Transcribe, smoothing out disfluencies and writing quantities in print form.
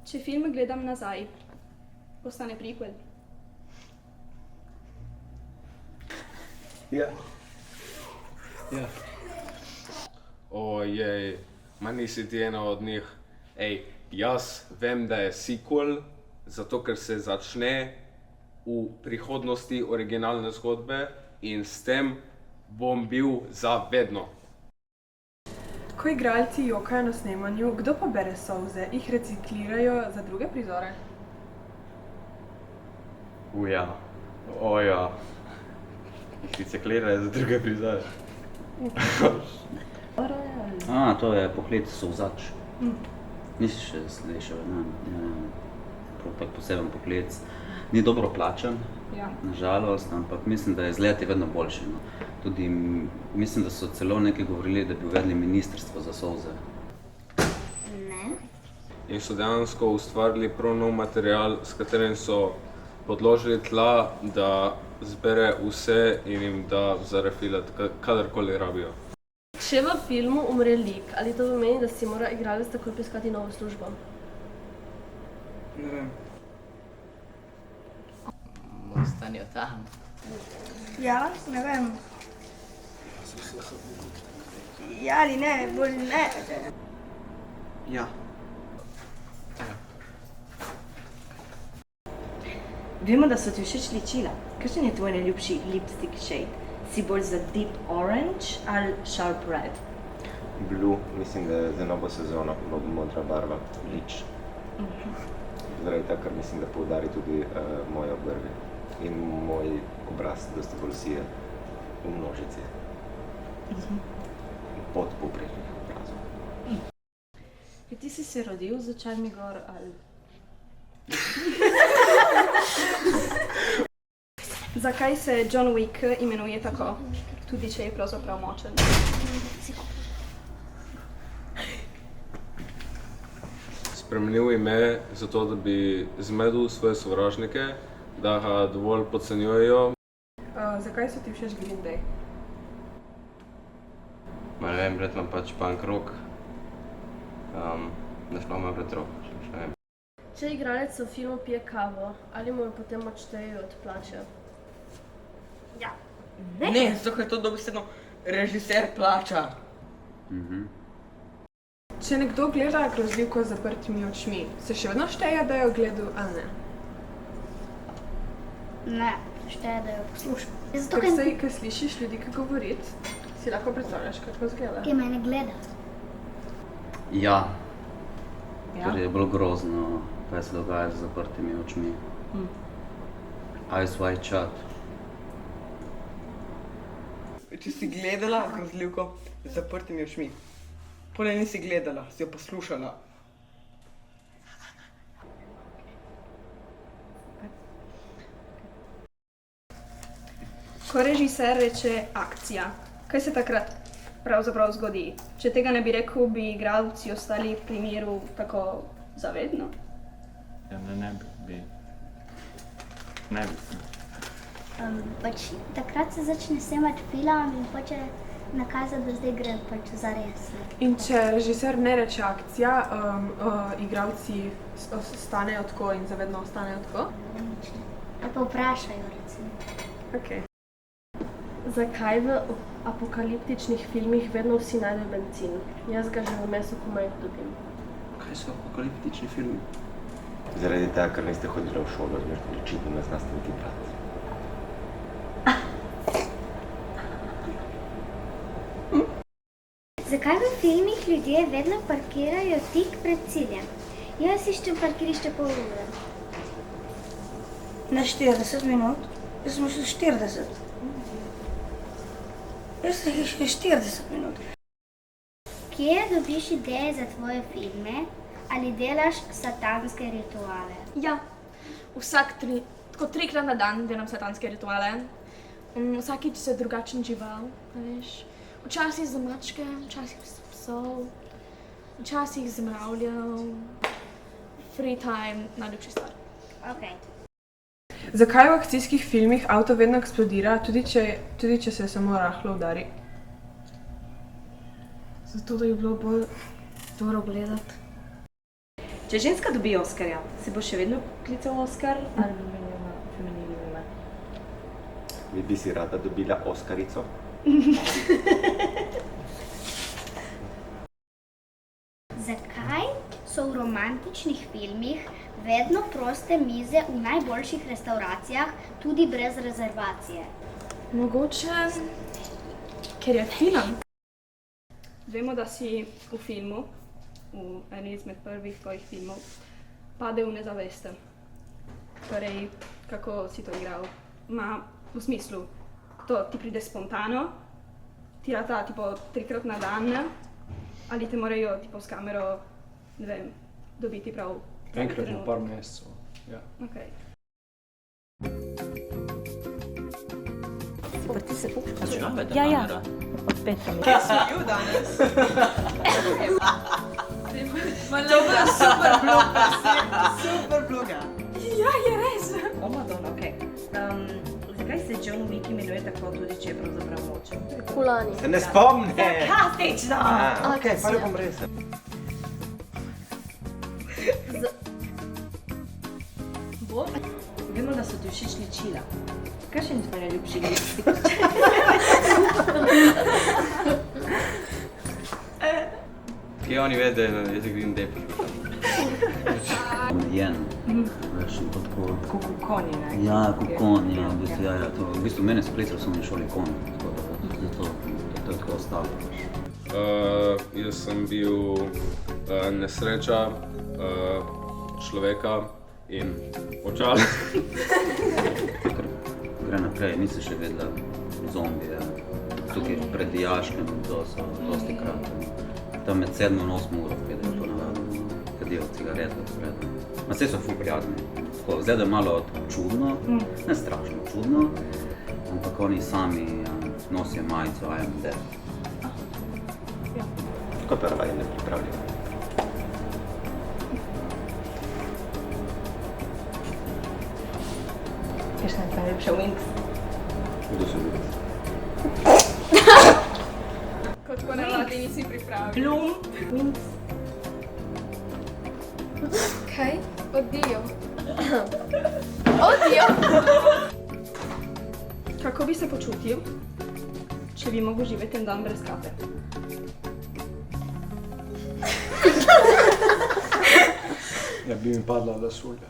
Če film gledam nazaj, postane prequel. Ja. Ja. Ojej, ma nisi ti ena od njih. Ej, jaz vem, da je sequel, zato ker se začne v prihodnosti originalne zgodbe in s tem bom bil za vedno. Ko igralci jokajo na snemanju, kdo pa bere solze? Jih reciklirajo za druge prizore? Ja. O ja. Jih reciklirajo za druge prizore. To je poklic solzač. Nisi še slišal, tak poseben poklic. Ni dobro plačan, nažalost, ampak mislim, da je z leti vedno boljši. Tudi mislim, da so celo neki govorili, da bi uvedli ministrstvo za solze. Ne. In so dejansko ustvarili prav nov material, s katerim so podložili tla, da zbere vse in jim da za refilat, kadarkoli rabijo. Če v filmu umre lik, ali to pomeni, da si mora igralec takoj poiskati novo službo? Ne vem. Ostanijo tam. Ja, ne vem. Ja ali ne, bolj ne. Ja. Vemo, da so ti všeč ličila. Kakšen je tvoj najljubši lipstick shade? Si bolj za deep orange ali sharp red? Blue, mislim, da je za novo sezono modra barva, lič. Zaradi tega, ker mislim, da poudari tudi moje obrvi in moj obraz dosti bolj sije v množici. Pod povprečnih obrazov. Ti si se rodil z očmi gor ali? Zakaj se John Wick imenuje tako, tudi če je pravzaprav močen? Spremenil ime zato, da bi zmedel svoje sovražnike, da ga dovolj podcenjujejo. Zakaj so ti všeč Green Day? Ma ne vem, bret imam pač punk rock. Ne sploh imam bret rock, ne vem. Če igralec v filmu pije kavo, ali mu jo potem odštejejo od plače? Ja. Ne, zato ker to dobesedno režiser plača. Če nekdo gleda grozljivko z zaprtimi očmi, se še vedno šteje, da je gledal ali ne? Ne, šteje, da jo poslušam. Zato, Ker ker ko slišiš ljudi, ki govoriti, si lahko predstavljaš, kako izgleda. ki mene gleda. Ja. Ker je bolj grozno, kaj se dogaja z zaprtimi očmi. Eyes wide shut. Če si gledala grozljivko z zaprtimi očmi, potem nisi gledala, si jo poslušala. Ko režiser reče akcija, kaj se takrat pravzaprav zgodi? Če tega ne bi rekel, bi igralci ostali pri miru tako zavedno? Ja, ne bi. Ne bi. Pač takrat se začne snemati film in hoče nakazati, da zdaj gre pač zares. In če režiser ne reče akcija, igralci ostanejo tako in zavedno ostanejo tako? Nič ne. Ali pa vprašajo, recimo. Okej. Zakaj v apokaliptičnih filmih vedno vsi najdejo bencin? Jaz ga že v mesu komaj dobim. Kaj so apokaliptični filmi? Zaradi tega, ker niste hodili v šolo, očitno ne znate niti brati. Zakaj v filmih ljudje vedno parkirajo tik pred ciljem? Jaz iščem parkirišče pol ure. Na 40 minut? Jaz sem šel 40. Jaz sem šel 40 minut. Kje dobiš ideje za tvoje filme ali delaš satanske rituale? Ja, tako 3-krat na dan delam satanske rituale. Vsakič se drugačen žival, veš. Včasih za mačke, včasih za psov, včasih z mravljev. Free time, najljubši stvar. Okej. Zakaj v akcijskih filmih avto vedno eksplodira, tudi če se samo rahlo udari? Zato, da je bilo bolj dobro gledati. Če ženska dobi Oskarja, se bo še vedno klical Oskar ali bo menil na feminilno ime? Vi bi si rada dobila Oskarico? Zakaj so v romantičnih filmih vedno proste mize v najboljših restavracijah, tudi brez rezervacije? Mogoče, ker je film. Vemo, da si v filmu, v eni izmed prvih tvojih filmov, padel v nezavesten. Torej, kako si to igral? V smislu, to ti pride spontano, ti rata tipo 3-krat na dan, ali te morajo tipo s kamero, ne vem, dobiti prav Enkrat na par mesecev, ja. Okay. Ti se puškaš? Začinavate Ja, ja. kamera? Od Petra. Kaj smiju danes? To bo super blog. Super vloga. Ja, je res. O, Madonna, okej. Zakaj se John Wick imenuje tako, tudi če je pravzaprav močen? Kulani. Se ne spomne! Sarkastično! Okej, pa bom res. Bob, vemo, da so ti všeč ličila. Kakšen je tvoj najljubši lipstik? Kje oni vedo, da jaz grem dep. Omejen. Veš, in pa tako... Kot konji, ne? Ja, kot konj, ja, v bistvu, ja, to, v bistvu mene spletili v osnovni šoli konj, tako da zato to je tako ostalo. Jaz sem bil nesreča človeka in očal. Gre naprej, nisi še vedela zombije. Tukaj pred dijaškem, to so dosti krat. Tam med 7 in 8 uro pridejo ponavadi, kadijo cigarete spred. Ma vse so ful prijatni. Tako, zdaj da je malo čudno, ne strašno čudno, ampak oni sami nosijo majico I am dead. Tako prva je nepripravljena. Kakšna je tvoja najljubša Winx? Kdo so bili? Kot ponavadi nisi pripravljen. Bloom? Winx? Kaj? Odijo. Odijo. Kako bi se počutil, če bi mogel živeti en dan brez kape? Ja bi mi padla lasulja.